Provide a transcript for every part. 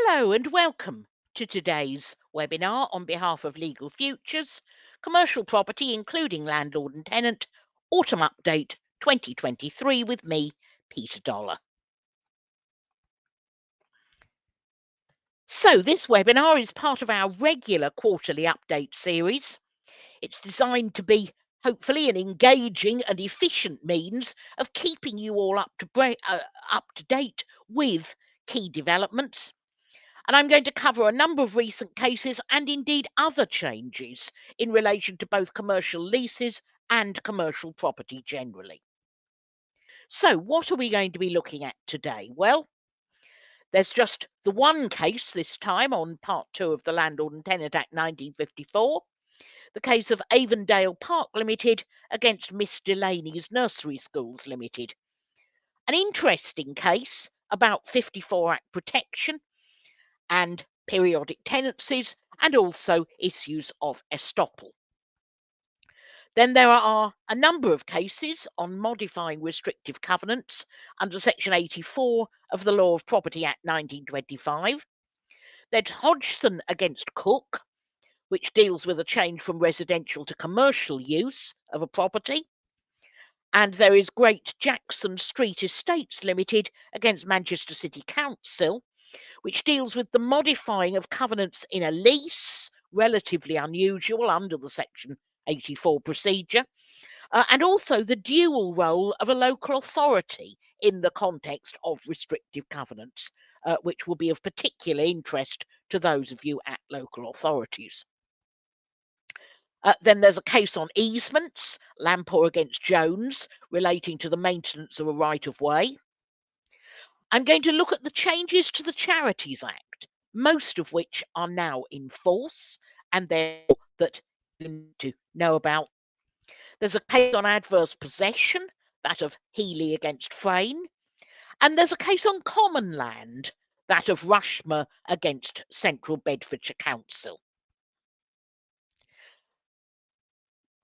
Hello and welcome to today's webinar on behalf of Legal Futures, Commercial Property, including Landlord and Tenant, Autumn Update 2023 with me, Peter Dollar. So this webinar is part of our regular quarterly update series. It's designed to be hopefully an engaging and efficient means of keeping you all up to date with key developments. And I'm going to cover a number of recent cases and indeed other changes in relation to both commercial leases and commercial property generally. So, what are we going to be looking at today? Well, there's just the one case this time on part 2 of the Landlord and Tenant Act 1954, the case of Avondale Park Limited against Miss Delaney's Nursery Schools Limited. An interesting case about 54 Act protection and periodic tenancies, and also issues of estoppel. Then there are a number of cases on modifying restrictive covenants under Section 84 of the Law of Property Act 1925. There's Hodgson against Cook, which deals with a change from residential to commercial use of a property. And there is Great Jackson Street Estates Limited against Manchester City Council, which deals with the modifying of covenants in a lease, relatively unusual under the Section 84 procedure, and also the dual role of a local authority in the context of restrictive covenants, which will be of particular interest to those of you at local authorities. Then there's a case on easements, Lamport against Jones, relating to the maintenance of a right-of-way. I'm going to look at the changes to the Charities Act, most of which are now in force and therefore that you need to know about. There's a case on adverse possession, that of Healy against Frayne, and there's a case on common land, that of Rushmer against Central Bedfordshire Council.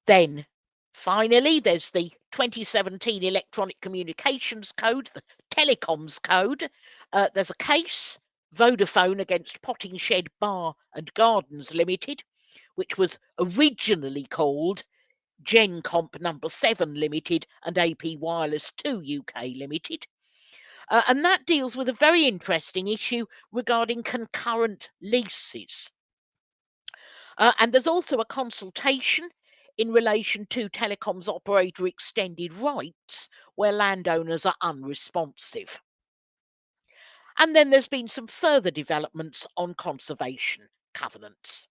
Then finally, there's the 2017 Electronic Communications Code, the Telecoms Code. There's a case, Vodafone against Pottingshed Bar and Gardens Limited, which was originally called GenComp number 7 Limited and AP Wireless 2 UK Limited. And that deals with a very interesting issue regarding concurrent leases. And there's also a consultation in relation to telecoms operator extended rights where landowners are unresponsive. And then there's been some further developments on conservation covenants.